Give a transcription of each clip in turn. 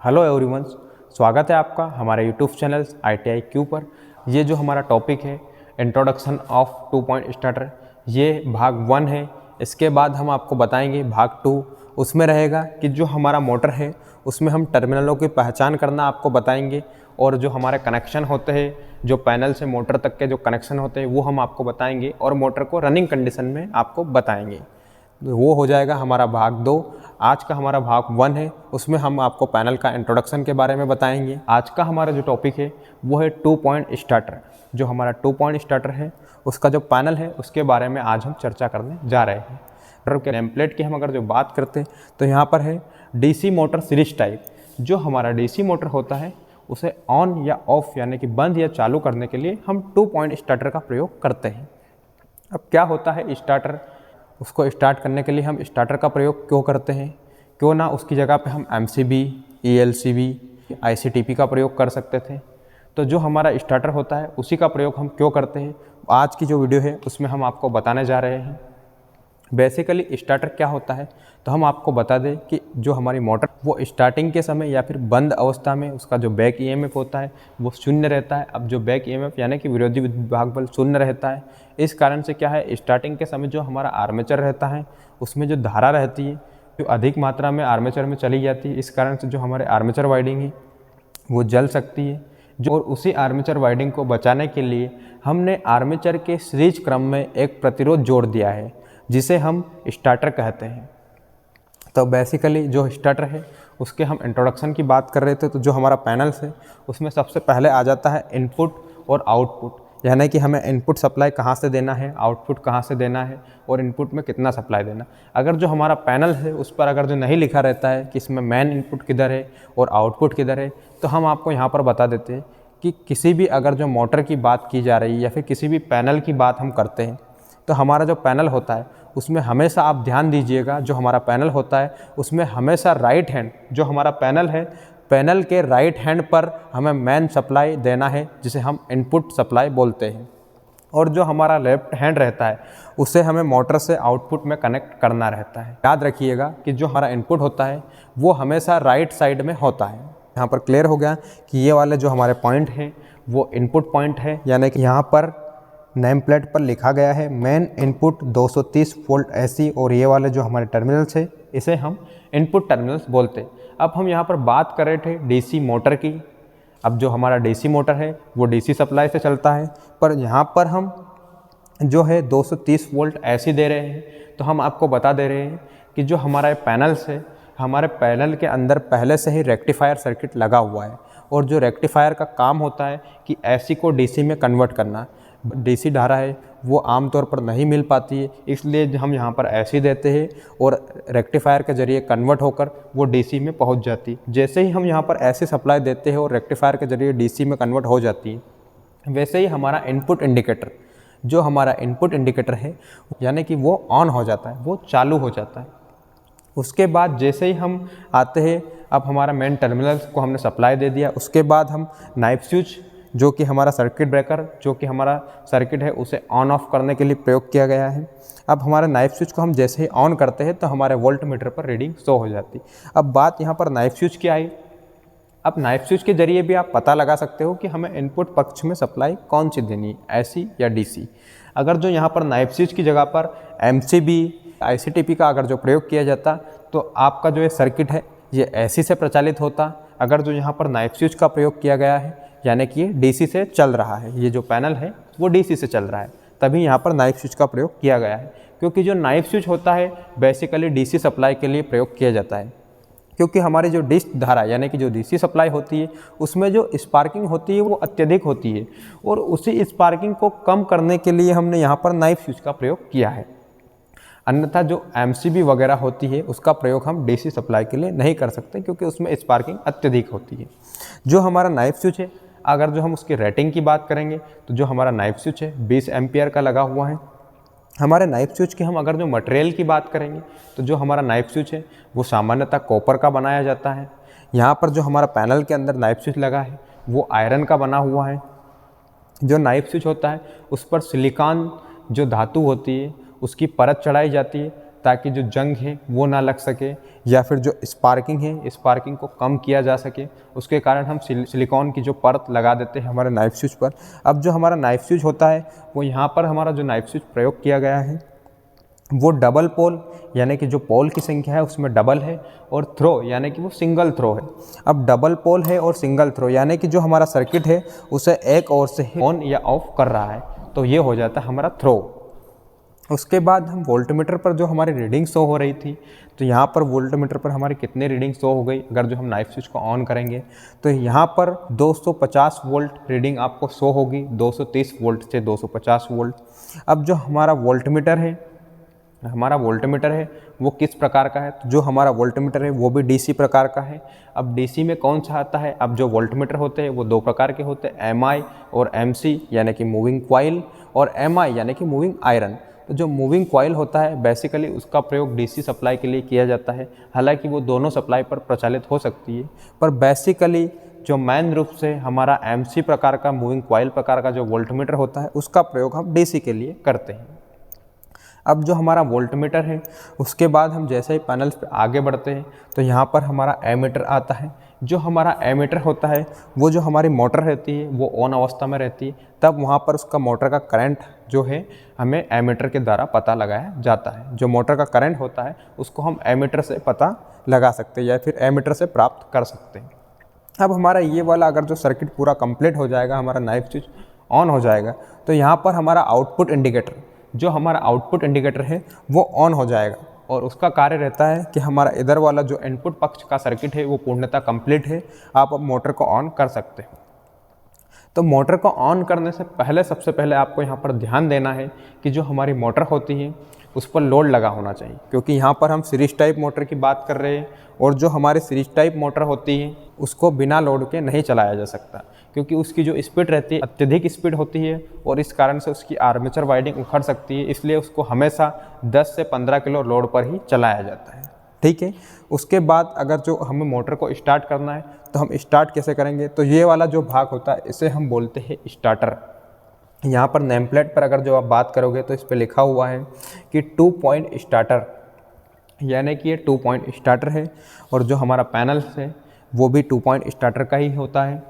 Hello everyone, स्वागत है आपका हमारे यूट्यूब चैनल ITI क्यू पर। ये जो हमारा टॉपिक है इंट्रोडक्शन ऑफ 2 पॉइंट स्टार्टर, ये भाग 1 है। इसके बाद हम आपको बताएंगे भाग 2। उसमें रहेगा कि जो हमारा मोटर है उसमें हम टर्मिनलों की पहचान करना आपको बताएंगे, और जो हमारे कनेक्शन होते हैं, जो पैनल से मोटर तक के जो कनेक्शन होते हैं वो हम आपको बताएंगे, और मोटर को रनिंग कंडीशन में आपको बताएंगे। वो हो जाएगा हमारा भाग 2। आज का हमारा भाग 1 है, उसमें हम आपको पैनल का इंट्रोडक्शन के बारे में बताएंगे। आज का हमारा जो टॉपिक है वो है 2 पॉइंट स्टार्टर। जो हमारा 2 पॉइंट स्टार्टर है उसका जो पैनल है उसके बारे में आज हम चर्चा करने जा रहे हैं। मोटर के नेम प्लेट की हम अगर जो बात करते हैं तो यहाँ पर है DC मोटर सीरीज टाइप। जो हमारा DC मोटर होता है उसे ऑन या ऑफ यानी कि बंद या चालू करने के लिए हम 2 पॉइंट स्टार्टर का प्रयोग करते हैं। अब क्या होता है स्टार्टर, उसको स्टार्ट करने के लिए हम स्टार्टर का प्रयोग क्यों करते हैं, क्यों ना उसकी जगह पे हम MCB, ELCB, ICTP का प्रयोग कर सकते थे। तो जो हमारा स्टार्टर होता है उसी का प्रयोग हम क्यों करते हैं, आज की जो वीडियो है उसमें हम आपको बताने जा रहे हैं। बेसिकली स्टार्टर क्या होता है तो हम आपको बता दें कि जो हमारी मोटर वो स्टार्टिंग के समय या फिर बंद अवस्था में उसका जो बैक EMF होता है वो शून्य रहता है। अब जो बैक EMF यानी कि विरोधी विद्युत भाग बल शून्य रहता है। इस कारण से क्या है, स्टार्टिंग के समय जो हमारा आर्मेचर रहता है उसमें जो धारा रहती है जो अधिक मात्रा में आर्मेचर में चली जाती है। इस कारण से जो हमारे आर्मेचर वाइंडिंग है वो जल सकती है। और उसी आर्मेचर वाइंडिंग को बचाने के लिए हमने आर्मेचर के सीरीज क्रम में एक प्रतिरोध जोड़ दिया है जिसे हम स्टार्टर कहते हैं। तो बेसिकली जो स्टार्टर है उसके हम इंट्रोडक्शन की बात कर रहे थे। तो जो हमारा पैनल्स है उसमें सबसे पहले आ जाता है इनपुट और आउटपुट, यानी कि हमें इनपुट सप्लाई कहाँ से देना है, आउटपुट कहाँ से देना है, और इनपुट में कितना सप्लाई देना। अगर जो हमारा पैनल है उस पर अगर जो नहीं लिखा रहता है कि इसमें मेन इनपुट किधर है और आउटपुट किधर है, तो हम आपको यहाँ पर बता देते हैं कि किसी भी अगर जो मोटर की बात की जा रही है या फिर किसी भी पैनल की बात हम करते हैं तो हमारा जो पैनल होता है उसमें हमेशा आप ध्यान दीजिएगा, जो हमारा पैनल होता है उसमें हमेशा राइट हैंड, जो हमारा पैनल है पैनल के राइट हैंड पर हमें मेन सप्लाई देना है जिसे हम इनपुट सप्लाई बोलते हैं, और जो हमारा लेफ्ट हैंड रहता है उसे हमें मोटर से आउटपुट में कनेक्ट करना रहता है। याद रखिएगा कि जो हमारा इनपुट होता है वो हमेशा राइट साइड में होता है। यहाँ पर क्लियर हो गया कि ये वाले जो हमारे पॉइंट हैं वो इनपुट पॉइंट है, यानी कि यहाँ पर नेम प्लेट पर लिखा गया है मेन इनपुट 230 वोल्ट AC, और ये वाले जो हमारे टर्मिनल्स है इसे हम इनपुट टर्मिनल्स बोलते हैं। अब हम यहाँ पर बात कर रहे थे DC मोटर की। अब जो हमारा DC मोटर है वो DC सप्लाई से चलता है, पर यहाँ पर हम जो है 230 वोल्ट AC दे रहे हैं। तो हम आपको बता दे रहे हैं कि जो हमारा पैनल्स है, हमारे पैनल के अंदर पहले से ही रेक्टिफायर सर्किट लगा हुआ है, और जो रेक्टिफायर का काम होता है कि AC को DC में कन्वर्ट करना। DC धारा है वो आमतौर पर नहीं मिल पाती है, इसलिए हम यहाँ पर AC देते हैं और रेक्टिफायर के ज़रिए कन्वर्ट होकर वो DC में पहुँच जाती है। जैसे ही हम यहाँ पर AC सप्लाई देते हैं और रेक्टिफायर के ज़रिए DC में कन्वर्ट हो जाती है, वैसे ही हमारा इनपुट इंडिकेटर, जो हमारा इनपुट इंडिकेटर है यानी कि वो ऑन हो जाता है, वो चालू हो जाता है। उसके बाद जैसे ही हम आते हैं, अब हमारा मेन टर्मिनल को हमने सप्लाई दे दिया, उसके बाद हम नाइफ स्विच जो कि हमारा सर्किट ब्रेकर, जो कि हमारा सर्किट है उसे ऑन ऑफ करने के लिए प्रयोग किया गया है। अब हमारे नाइफ स्विच को हम जैसे ही ऑन करते हैं तो हमारे वोल्ट मीटर पर रीडिंग शो हो जाती। अब बात यहाँ पर नाइफ स्विच की आई। अब नाइफ स्विच के जरिए भी आप पता लगा सकते हो कि हमें इनपुट पक्ष में सप्लाई कौन सी देनी है, AC या DC। अगर जो यहाँ पर नाइफ स्विच की जगह पर MCB, ICTP का अगर जो प्रयोग किया जाता तो आपका जो ये सर्किट है ये AC से प्रचालित होता। अगर जो यहाँ पर नाइफ स्विच का प्रयोग किया गया है यानी कि ये DC से चल रहा है, ये जो पैनल है वो DC से चल रहा है, तभी यहाँ पर नाइफ स्विच का प्रयोग किया गया है। क्योंकि जो नाइफ स्विच होता है बेसिकली DC सप्लाई के लिए प्रयोग किया जाता है, क्योंकि हमारी जो डिश धारा यानी कि जो DC सप्लाई होती है उसमें जो स्पार्किंग होती है वो अत्यधिक होती है, और उसी स्पार्किंग को कम करने के लिए हमने यहाँ पर नाइफ स्विच का प्रयोग किया है। अन्यथा जो MCB वगैरह होती है उसका प्रयोग हम DC सप्लाई के लिए नहीं कर सकते, क्योंकि उसमें स्पार्किंग अत्यधिक होती है। जो हमारा नाइफ स्विच है, अगर जो हम उसकी रेटिंग की बात करेंगे तो जो हमारा नाइफ स्विच है 20 एम्पियर का लगा हुआ है। हमारे नाइफ स्विच की हम अगर जो मटेरियल की बात करेंगे तो जो हमारा नाइफ स्विच है वो सामान्यतः कॉपर का बनाया जाता है। यहाँ पर जो हमारा पैनल के अंदर नाइफ स्विच लगा है वो आयरन का बना हुआ है। जो नाइफ स्विच होता है उस पर सिलिकॉन जो धातु होती है उसकी परत चढ़ाई जाती है, ताकि जो जंग है वो ना लग सके, या फिर जो स्पार्किंग है स्पार्किंग को कम किया जा सके। उसके कारण हम सिलिकॉन की जो परत लगा देते हैं हमारे नाइफ स्विच पर। अब जो हमारा नाइफ स्विच होता है वो यहाँ पर हमारा जो नाइफ स्विच प्रयोग किया गया है वो डबल पोल यानी कि जो पोल की संख्या है उसमें डबल है, और थ्रो यानी कि वो सिंगल थ्रो है। अब डबल पोल है और सिंगल थ्रो यानी कि जो हमारा सर्किट है उसे एक ओर से ऑन या ऑफ कर रहा है, तो ये हो जाता है हमारा थ्रो। उसके बाद हम वोल्टमीटर पर जो हमारी रीडिंग शो हो रही थी, तो यहाँ पर वोल्टमीटर पर हमारी कितनी रीडिंग शो हो गई, अगर जो हम नाइफ स्विच को ऑन करेंगे तो यहाँ पर 250 वोल्ट रीडिंग आपको शो होगी, 230 वोल्ट से 250 वोल्ट। अब जो हमारा वोल्टमीटर है वो किस प्रकार का है, तो जो हमारा वोल्टमीटर है वो भी डीसी प्रकार का है। अब डीसी में कौन सा आता है, अब जो वोल्टमीटर होते हैं वो दो प्रकार के होते हैं, एमआई और एमसी यानी कि मूविंग कॉइल, और एमआई यानी कि मूविंग आयरन। तो जो मूविंग कॉइल होता है बेसिकली उसका प्रयोग डीसी सप्लाई के लिए किया जाता है, हालांकि वो दोनों सप्लाई पर प्रचलित हो सकती है, पर बेसिकली जो मेन रूप से हमारा एमसी प्रकार का मूविंग कॉइल प्रकार का जो वोल्टमीटर होता है उसका प्रयोग हम डीसी के लिए करते हैं। अब जो हमारा वोल्टमीटर है उसके बाद हम जैसे ही पैनल्स पे आगे बढ़ते हैं तो यहाँ पर हमारा एमीटर आता है। जो हमारा एमीटर होता है वो जो हमारी मोटर रहती है वो ऑन अवस्था में रहती है, तब वहाँ पर उसका मोटर का करंट जो है हमें एमीटर के द्वारा पता लगाया जाता है। जो मोटर का करंट होता है उसको हम एमीटर से पता लगा सकते हैं या फिर एमीटर से प्राप्त कर सकते हैं। अब हमारा ये वाला अगर जो सर्किट पूरा कंप्लीट हो जाएगा, हमारा नाइफ स्विच ऑन हो जाएगा, तो यहाँ पर हमारा आउटपुट इंडिकेटर, जो हमारा आउटपुट इंडिकेटर है वो ऑन हो जाएगा, और उसका कार्य रहता है कि हमारा इधर वाला जो इनपुट पक्ष का सर्किट है वो पूर्णतः कंप्लीट है, आप अब मोटर को ऑन कर सकते हो। तो मोटर को ऑन करने से पहले सबसे पहले आपको यहाँ पर ध्यान देना है कि जो हमारी मोटर होती है उस पर लोड लगा होना चाहिए, क्योंकि यहाँ पर हम सीरीज टाइप मोटर की बात कर रहे हैं, और जो हमारी सीरीज टाइप मोटर होती है उसको बिना लोड के नहीं चलाया जा सकता, क्योंकि उसकी जो स्पीड रहती है अत्यधिक स्पीड होती है, और इस कारण से उसकी आर्मेचर वाइंडिंग उखड़ सकती है, इसलिए उसको हमेशा 10 से 15 किलो लोड पर ही चलाया जाता है। ठीक है। उसके बाद अगर जो हमें मोटर को स्टार्ट करना है तो हम स्टार्ट कैसे करेंगे, तो ये वाला जो भाग होता है इसे हम बोलते हैं स्टार्टर। यहाँ पर नेम प्लेट पर अगर जो आप बात करोगे तो इस पर लिखा हुआ है कि 2 पॉइंट स्टार्टर, यानी कि ये 2 पॉइंट स्टार्टर है, और जो हमारा पैनल है वो भी 2 पॉइंट स्टार्टर का ही होता है।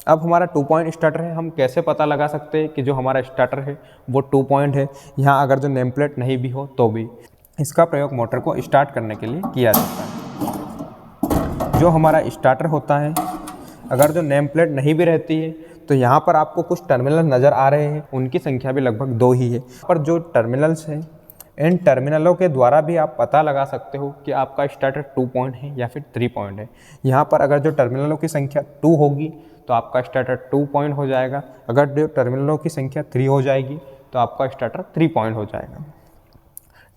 अब हमारा 2 पॉइंट स्टार्टर है, हम कैसे पता लगा सकते हैं कि जो हमारा स्टार्टर है वो 2 पॉइंट है। यहाँ अगर जो नेम प्लेट नहीं भी हो तो भी इसका प्रयोग मोटर को स्टार्ट करने के लिए किया जाता है। जो हमारा स्टार्टर होता है, अगर जो नेम प्लेट नहीं भी रहती है तो यहाँ पर आपको कुछ टर्मिनल नज़र आ रहे हैं, उनकी संख्या भी लगभग 2 ही है। पर जो टर्मिनल्स हैं, इन टर्मिनलों के द्वारा भी आप पता लगा सकते हो कि आपका स्टार्टर 2 पॉइंट है या फिर 3 पॉइंट है। यहाँ पर अगर जो टर्मिनलों की संख्या 2 होगी तो आपका स्टार्टर 2 पॉइंट हो जाएगा, अगर जो टर्मिनलों की संख्या 3 हो जाएगी तो आपका स्टार्टर 3 पॉइंट हो जाएगा।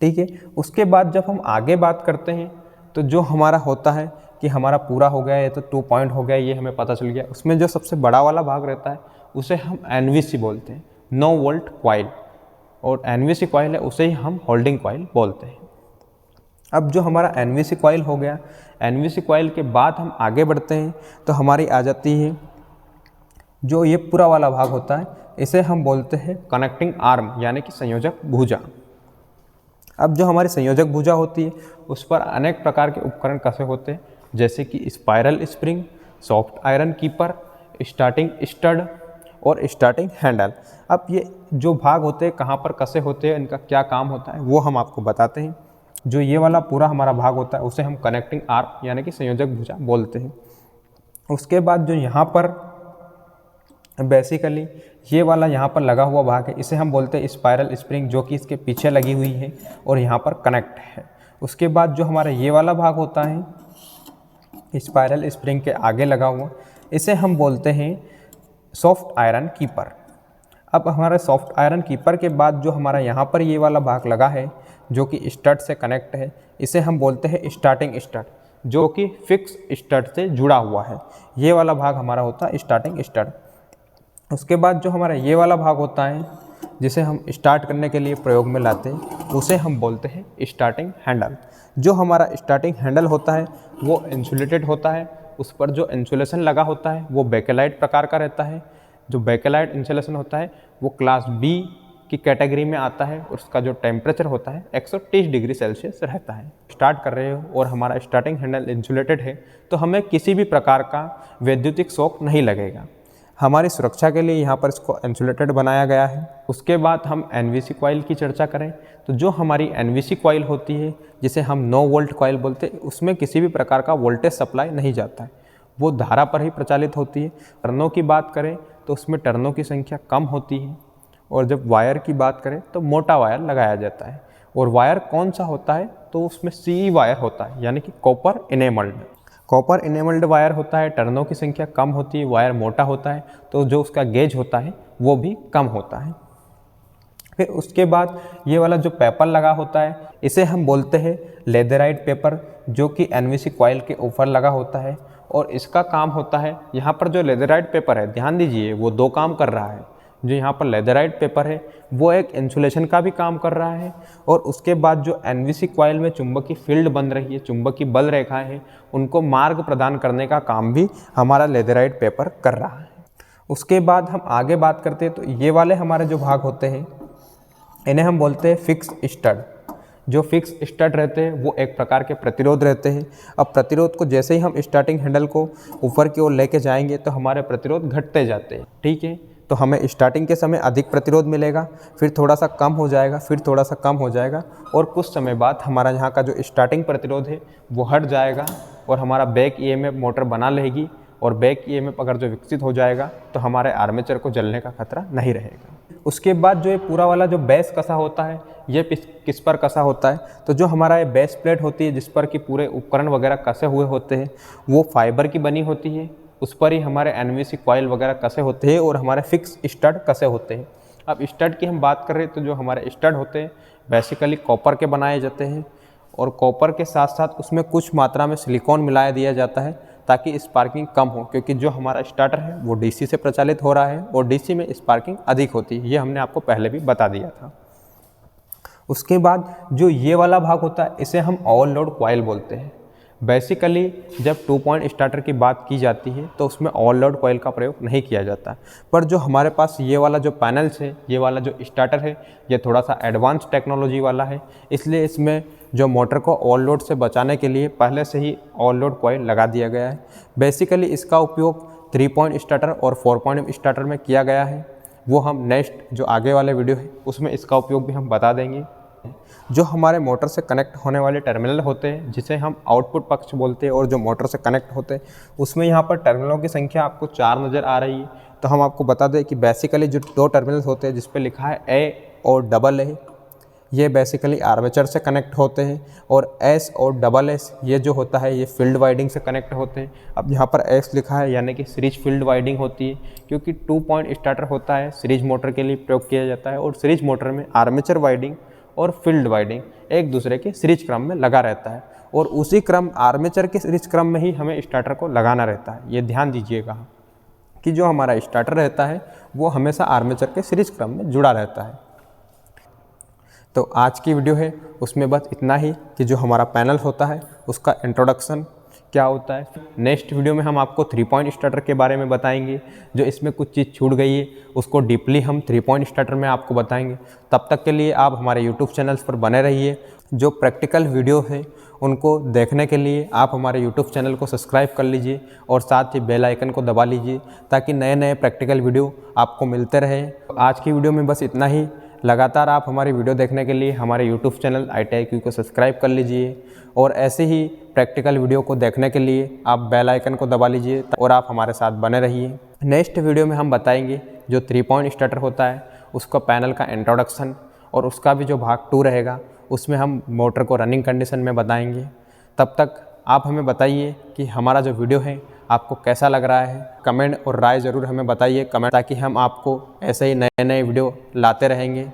ठीक है। उसके बाद जब हम आगे बात करते हैं तो जो हमारा होता है कि हमारा पूरा हो गया है तो 2 पॉइंट हो गया, ये हमें पता चल गया। उसमें जो सबसे बड़ा वाला भाग रहता है उसे हम एनवीसी बोलते हैं, 9 वोल्ट कॉइल, और एनवीसी कॉइल है उसे ही हम होल्डिंग कॉइल बोलते हैं। अब जो हमारा एनवीसी कॉइल हो गया, एनवीसी कॉइल के बाद हम आगे बढ़ते हैं तो हमारी आ जाती है जो ये पूरा वाला भाग होता है, इसे हम बोलते हैं कनेक्टिंग आर्म यानी कि संयोजक भुजा। अब जो हमारी संयोजक भुजा होती है उस पर अनेक प्रकार के उपकरण कसे होते हैं, जैसे कि spiral spring, soft iron keeper, starting stud और स्टार्टिंग हैंडल। अब ये जो भाग होते हैं कहाँ पर कसे होते हैं, इनका क्या काम होता है वो हम आपको बताते हैं। जो ये वाला पूरा हमारा भाग होता है उसे हम कनेक्टिंग आर्म यानी कि संयोजक भुजा बोलते हैं। उसके बाद जो यहाँ पर बेसिकली ये वाला यहाँ पर लगा हुआ भाग है इसे हम बोलते हैं स्पाइरल स्प्रिंग, जो कि इसके पीछे लगी हुई है और यहाँ पर कनेक्ट है। उसके बाद जो हमारा ये वाला भाग होता है स्पाइरल स्प्रिंग के आगे लगा हुआ, इसे हम बोलते हैं सॉफ्ट आयरन कीपर। अब हमारे सॉफ्ट आयरन कीपर के बाद जो हमारा यहाँ पर ये वाला भाग लगा है जो कि स्टड से कनेक्ट है, इसे हम बोलते हैं स्टार्टिंग स्टड, जो कि फिक्स स्टड से जुड़ा हुआ है। ये वाला भाग हमारा होता है स्टार्टिंग स्टड। उसके बाद जो हमारा ये वाला भाग होता है जिसे हम स्टार्ट करने के लिए प्रयोग में लाते हैं उसे हम बोलते हैं स्टार्टिंग हैंडल। जो हमारा स्टार्टिंग हैंडल होता है वो इंसुलेटेड होता है, उस पर जो इंसुलेशन लगा होता है वो बेकेलाइट प्रकार का रहता है। जो बेकेलाइट इंसुलेशन होता है वो क्लास बी की कैटेगरी में आता है और उसका जो टेम्परेचर होता है 130 डिग्री सेल्सियस रहता है। स्टार्ट कर रहे हो और हमारा स्टार्टिंग हैंडल इंसुलेटेड है तो हमें किसी भी प्रकार का वैद्युतिक शॉक नहीं लगेगा। हमारी सुरक्षा के लिए यहाँ पर इसको इंसुलेटेड बनाया गया है। उसके बाद हम एनवीसी कॉइल की चर्चा करें तो जो हमारी एनवीसी कॉइल होती है, जिसे हम 9 वोल्ट कॉइल बोलते हैं, उसमें किसी भी प्रकार का वोल्टेज सप्लाई नहीं जाता है, वो धारा पर ही प्रचालित होती है। टर्नों की बात करें तो उसमें टर्नों की संख्या कम होती है। और जब वायर की बात करें तो मोटा वायर लगाया जाता है। और वायर कौन सा होता है तो उसमें CE वायर होता है, यानी कि कॉपर इनेमल्ड। कॉपर इनेमल्ड वायर होता है, टर्नों की संख्या कम होती है, वायर मोटा होता है, तो जो उसका गेज होता है वो भी कम होता है। फिर उसके बाद ये वाला जो पेपर लगा होता है इसे हम बोलते हैं लेदराइट पेपर, जो कि एनवीसी कॉइल के ऊपर लगा होता है। और इसका काम होता है, यहाँ पर जो लेदराइट पेपर है, ध्यान दीजिए, वो 2 काम कर रहा है। जो यहाँ पर लेदराइट पेपर है वो एक इंसुलेशन का भी काम कर रहा है, और उसके बाद जो एनवीसी कॉइल में चुंबकीय फील्ड बन रही है, चुंबकीय बल रेखाएं हैं, उनको मार्ग प्रदान करने का काम भी हमारा लेदराइट पेपर कर रहा है। उसके बाद हम आगे बात करते हैं तो ये वाले हमारे जो भाग होते हैं इन्हें हम बोलते हैं फिक्स स्टड। जो फिक्स स्टड रहते हैं वो एक प्रकार के प्रतिरोध रहते हैं। अब प्रतिरोध को जैसे ही हम स्टार्टिंग हैंडल को ऊपर की ओर लेके जाएंगे तो हमारे प्रतिरोध घटते जाते हैं, ठीक है। तो हमें स्टार्टिंग के समय अधिक प्रतिरोध मिलेगा, फिर थोड़ा सा कम हो जाएगा, फिर थोड़ा सा कम हो जाएगा, और कुछ समय बाद हमारा यहाँ का जो स्टार्टिंग प्रतिरोध है वो हट जाएगा और हमारा बैक EMF मोटर बना लेगी। और बैक EMF अगर जो विकसित हो जाएगा तो हमारे आर्मेचर को जलने का खतरा नहीं रहेगा। उसके बाद जो ये पूरा वाला जो बेस कसा होता है ये किस पर कसा होता है, तो जो हमारा ये बेस प्लेट होती है जिस पर कि पूरे उपकरण वगैरह कसे हुए होते हैं वो फाइबर की बनी होती है। उस पर ही हमारे एनवीसी कॉइल वगैरह कसे होते हैं और हमारे फिक्स स्टड कसे होते हैं। अब स्टड की हम बात करें तो जो हमारे स्टड होते हैं बेसिकली कॉपर के बनाए जाते हैं, और कॉपर के साथ साथ उसमें कुछ मात्रा में सिलिकॉन मिलाया दिया जाता है ताकि स्पार्किंग कम हो, क्योंकि जो हमारा स्टार्टर है वो DC से प्रचालित हो रहा है और DC में स्पार्किंग अधिक होती है। ये हमने आपको पहले भी बता दिया था। उसके बाद जो ये वाला भाग होता है इसे हम ओवरलोड कॉइल बोलते हैं। बेसिकली जब 2 पॉइंट स्टार्टर की बात की जाती है तो उसमें ओवरलोड कॉइल का प्रयोग नहीं किया जाता, पर जो हमारे पास ये वाला जो पैनल्स है, ये वाला जो स्टार्टर है, ये थोड़ा सा एडवांस टेक्नोलॉजी वाला है, इसलिए इसमें जो मोटर को ओवरलोड से बचाने के लिए पहले से ही ओवरलोड कॉइल लगा दिया गया है। बेसिकली इसका उपयोग 3 पॉइंट स्टार्टर और 4 पॉइंट स्टार्टर में किया गया है। वो हम नेक्स्ट जो आगे वाले वीडियो है उसमें इसका उपयोग भी हम बता देंगे। जो हमारे मोटर से कनेक्ट होने वाले टर्मिनल होते हैं जिसे हम आउटपुट पक्ष बोलते हैं, और जो मोटर से कनेक्ट होते हैं उसमें यहाँ पर टर्मिनलों की संख्या आपको 4 नज़र आ रही है। तो हम आपको बता दें कि बेसिकली जो 2 टर्मिनल्स होते हैं जिस पे लिखा है A और AA, ये बेसिकली आर्मेचर से कनेक्ट होते हैं, और S और SS ये जो होता है ये फील्ड वाइंडिंग से कनेक्ट होते हैं। अब यहाँ पर S लिखा है यानी कि सीरीज फील्ड वाइंडिंग होती है, क्योंकि 2 पॉइंट स्टार्टर होता है, सीरीज मोटर के लिए प्रयोग किया जाता है, और सीरीज मोटर में आर्मेचर वाइंडिंग और फील्ड वाइंडिंग एक दूसरे के सीरीज क्रम में लगा रहता है, और उसी क्रम आर्मेचर के सीरीज क्रम में ही हमें स्टार्टर को लगाना रहता है। ये ध्यान दीजिएगा कि जो हमारा स्टार्टर रहता है वो हमेशा आर्मेचर के सीरीज क्रम में जुड़ा रहता है। तो आज की वीडियो है उसमें बस इतना ही कि जो हमारा पैनल होता है उसका इंट्रोडक्शन क्या होता है। नेक्स्ट वीडियो में हम आपको 3 पॉइंट स्टार्टर के बारे में बताएंगे। जो इसमें कुछ चीज़ छूट गई है उसको डीपली हम 3 पॉइंट स्टार्टर में आपको बताएंगे। तब तक के लिए आप हमारे यूट्यूब चैनल्स पर बने रहिए। जो प्रैक्टिकल वीडियो है उनको देखने के लिए आप हमारे यूट्यूब चैनल को सब्सक्राइब कर लीजिए और साथ ही बेल आइकन को दबा लीजिए ताकि नए नए प्रैक्टिकल वीडियो आपको मिलते रहे। आज की वीडियो में बस इतना ही। लगातार आप हमारी वीडियो देखने के लिए हमारे यूट्यूब चैनल ITIQ को सब्सक्राइब कर लीजिए, और ऐसे ही प्रैक्टिकल वीडियो को देखने के लिए आप बेल आइकन को दबा लीजिए और आप हमारे साथ बने रहिए। नेक्स्ट वीडियो में हम बताएंगे जो 3 पॉइंट स्टार्टर होता है उसका पैनल का इंट्रोडक्शन, और उसका भी जो भाग 2 रहेगा उसमें हम मोटर को रनिंग कंडीशन में बताएंगे। तब तक आप हमें बताइए कि हमारा जो वीडियो है आपको कैसा लग रहा है। कमेंट और राय ज़रूर हमें बताइए कमेंट, ताकि हम आपको ऐसे ही नए नए वीडियो लाते रहेंगे।